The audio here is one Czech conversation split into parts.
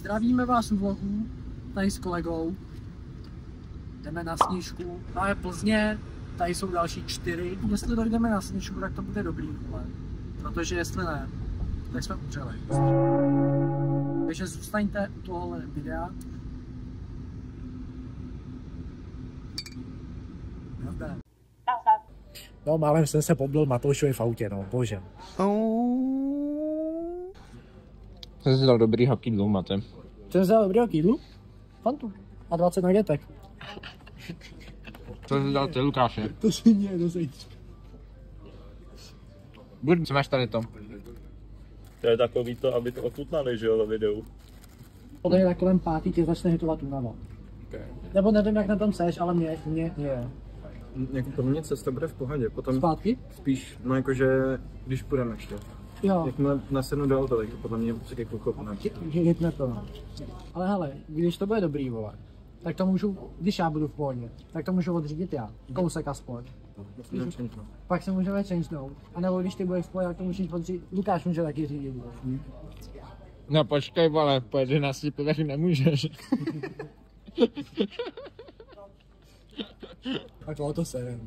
Zdravíme vás u vlogu, tady s kolegou. Jdeme na Sněžku. Máme Plzně, tady jsou další 4. Jestli dojdeme na Sněžku, tak to bude dobrý, vole. Protože jestli ne, tak jsme umřeli. Takže zůstaňte u tohohle videa. No, málem jsem se pobil Matoušovi v autě, no, bože. Jsem si dal dobrý kýdlu, Mate. Jsem si dal dobrýho kýdlu? Fantu. A 20 nagetek. Co jsi dal ty, Lukáše? To si mě dozejít. Buď, co máš tady to? To je takový to, aby to ochutnali, že jo, ve videu. Podle mě tak kolem 5. tě začne hitovat únava. Okay. Nebo nevím, jak na tom seš, ale mě je. Jako pro mě cesta bude v pohodě, potom Zpátky? spíš, no jakože, když půjdeme ještě. Jo. Jakmile nasednu do auta, tak podle mě taky pochopne. Hitne to, no. Ale hele, když to bude dobrý, vole, tak to můžu, když já budu v pohodě, tak to můžu odřídit já, kousek aspoň. Pak se můžeme changenout. A nebo když ty budeš v pohodě, tak to můžeš odřídit. Lukáš může taky řídit. No počkej, vole, po 11 pivech nemůžeš. Tak to se.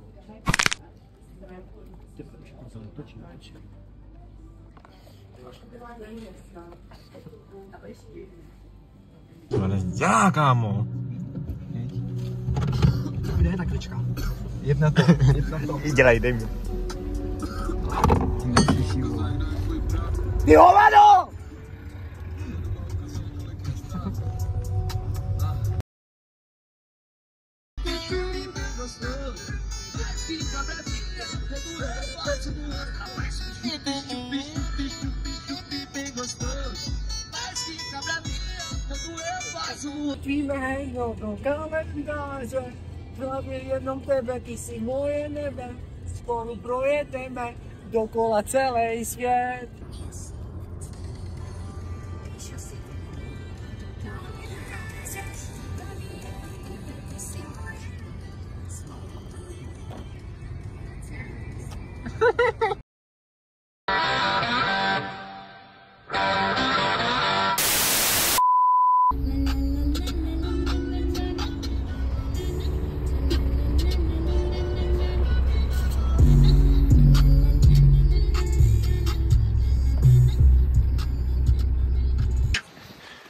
Ale já, kámo. Kde je ta klička? Jedna to. Dělej, dej mi. Ty hovado! Tvíme do kalendáře, hlavně jenom tebe, ty jsi moje nebe, spolu projedeme dokola celý svět.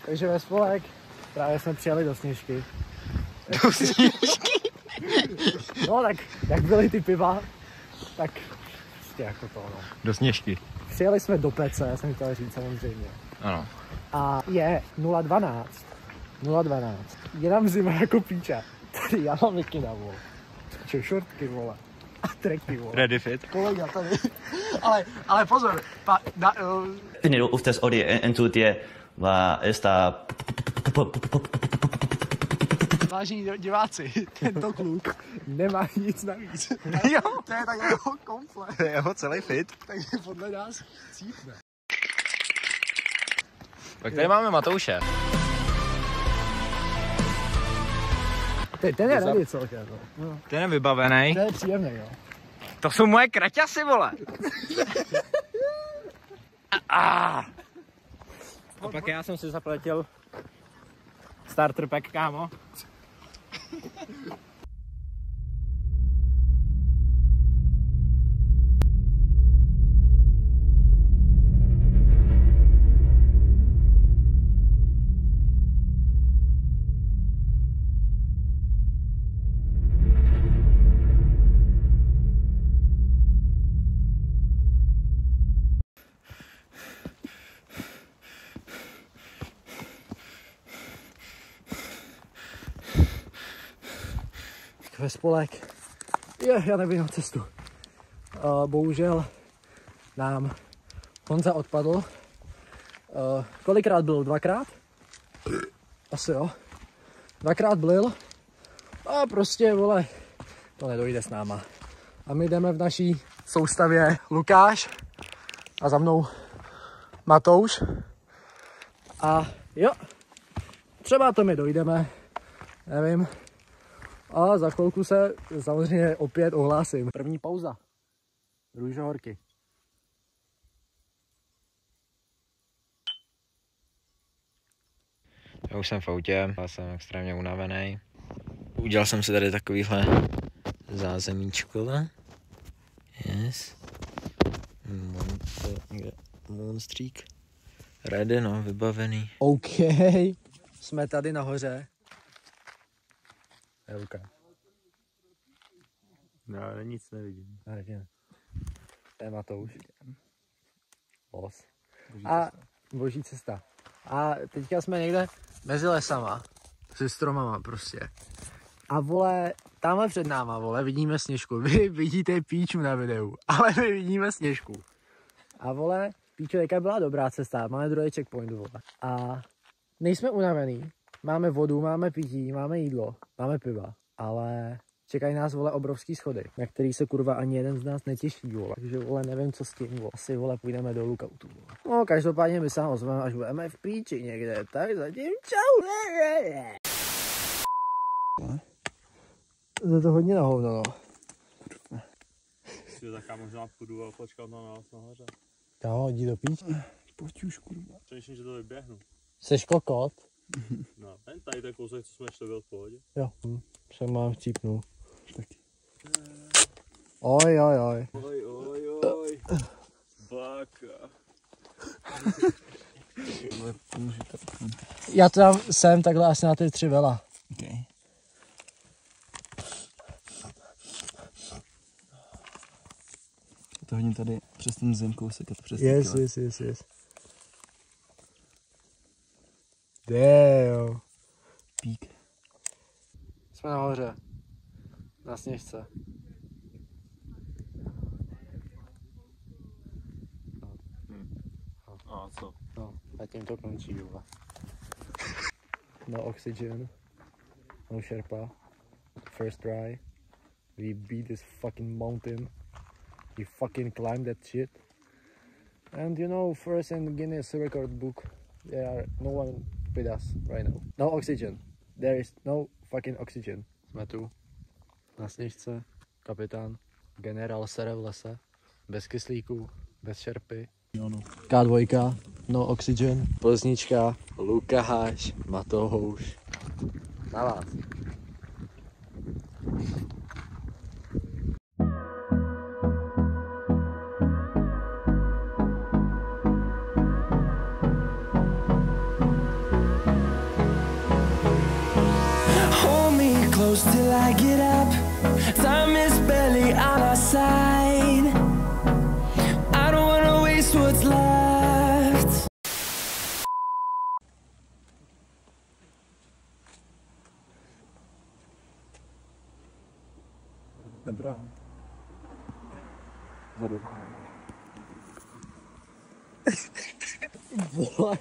Takže ve spolek právě jsme přijeli do Sněžky. Do Sněžky? No tak, jak byly ty piva, tak prostě jako to, no. Do Sněžky. Přijeli jsme do Pece, jsem chtěl říct samozřejmě. Ano. A je 0,12. 0,12. Je nám zima jako píča. Tady já mám mikina, vole. Čo, šortky, vole. A treky, vole. Ready fit. Kolega tady. ale pozor. Finirò uftess ori entutje va esta Vážení diváci, tento kluk nemá nic navíc. Jo. To je tak jeho komplet. To je jeho celý fit. Takže podle nás cítne. Tak tady máme Matouše. Ten je ready celkem, no. Ten je vybavený. To je příjemný, jo. To jsou moje kraťasy, vole. A pak já jsem si zaplatil starter pack, kámo. Ve spolek. Já nevím na cestu. Bohužel nám Honza odpadl. Kolikrát byl? 2krát? Asi jo. 2krát byl. A prostě, vole, to nedojde s náma. A my jdeme v naší soustavě Lukáš a za mnou Matouš. A jo, třeba to my dojdeme, nevím. A za chvilku se samozřejmě opět ohlásím. První pauza. Růžohorky. Já už jsem v autě, já jsem extrémně unavený. Udělal jsem si tady takovýhle zázemíčko. Yes. Monstrík. Ready, no, vybavený. OK, jsme tady nahoře. Ruka. No, ale nic nevidím. To je Matouš. Los. A boží cesta. A teďka jsme někde mezi lesama. Se stromama prostě. A vole, tamhle před náma, vole, vidíme Sněžku. Vy vidíte Píču na videu, ale my vidíme Sněžku. A vole, Píčo, jaká byla dobrá cesta, máme druhý checkpoint, vole. A nejsme unavený, máme vodu, máme pití, máme jídlo, máme piva, ale čekají nás, vole, obrovský schody, na který se kurva ani jeden z nás netěší, vole. Takže, vole, nevím, co s tím, vole. Asi, vole, půjdeme do lookoutu, vole. No, každopádně my se nám ozveme, až budeme v Píči někde, tak zatím čau. To je to hodně na hovno, no. Si tak já možná půjdu a počkat na nás nahoře. Kámo, jdi do píč. Pojď už, kurva. Přemýšlím, že to vyběhnu. Seš kokot? No, tady ten kousek, co jsme šli, byl v pohodě. Jo, jsem mám chcípnul. Taky. Oj. Oj. Baka. Já tam jsem takhle asi na ty 3 vela. Okay. To hodím tady přes ten zem kousek a přes Yes. Damn. Pík. Jsme nahoře. Na Sněžce. A co? No, a tím to končí, vole. No oxygen. No Sherpa. First try. We beat this fucking mountain. We fucking climbed that shit. And you know, first in Guinness record book, there are no one with us right now. No oxygen. There is no fucking oxygen. Jsme tu. Na Sněžce. Kapitán. Generál sere v lese. Bez kyslíku. Bez šerpy. K2, no oxygen. Plznička. Lukáš. Matouš. Na vás. Till I get up, time is barely on our side. I don't wanna waste what's left. Dobrá. Zadu. Vole.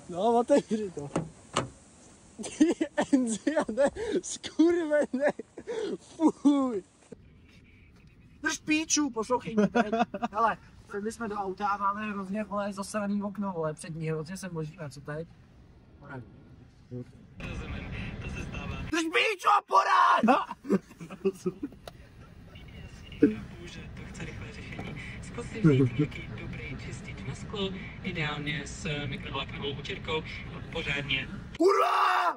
No, otevři to. Enziane, skurvenej, fuj. Drž píču, poslouchej mě teď. Hele, sedli jsme do auta a máme hrozně, vole, zasraný okno, vole, přední, hrozně se možíme, co teď? Rozumím, to se stává. Drž píču a porád! Že to chce rychlé řešení. Zkus si vzít nějaký dobrý čistič na sklo, ideálně s mikrovlnkovou utěrkou, pořádně. Kurva!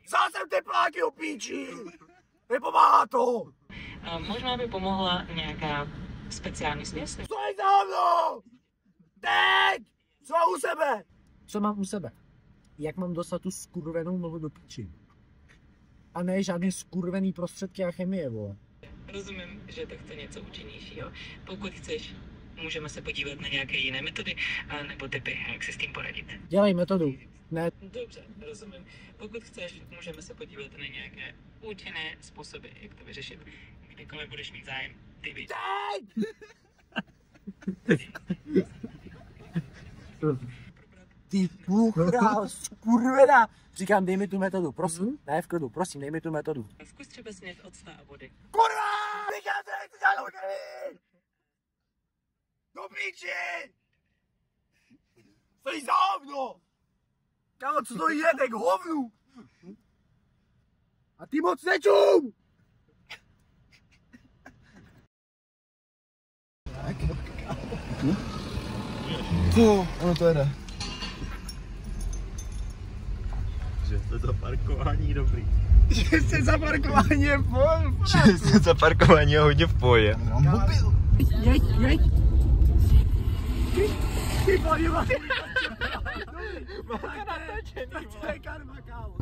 Vzal jsem tepláky o píči! Nepomáhá to! A možná by pomohla nějaká speciální směs. Co je za mnou? Teď! Co mám u sebe? Co mám u sebe? Jak mám dostat tu skurvenou nohu do píči? A ne žádný skurvený prostředky a chemie, vole. Rozumím, že to chce něco účinnějšího. Pokud chceš, můžeme se podívat na nějaké jiné metody, nebo typy, jak si s tím poradit. Dělej metodu. Ne. Dobře, rozumím. Pokud chceš, můžeme se podívat na nějaké účinné způsoby, jak to vyřešit. Kdykoliv budeš mít zájem, ty víš. Ty půlkrál, skurvená. Říkám, dej mi tu metodu, prosím. Ne, v klidu, prosím, dej mi tu metodu. Zkus třeba snět octa a vody. Kurva! Říkám, že nechci dělat hodiny! Do píči! Stojí za hovno! Kámo, co to jede k hovnu? A ty moc nečum! Ono to jede. Že to zaparkování dobrý. Že jste zaparkování je Zaparkování je hodně v pohodě. Mobil. Jeď. Ty vole, máš. Tak to je karma, kámo.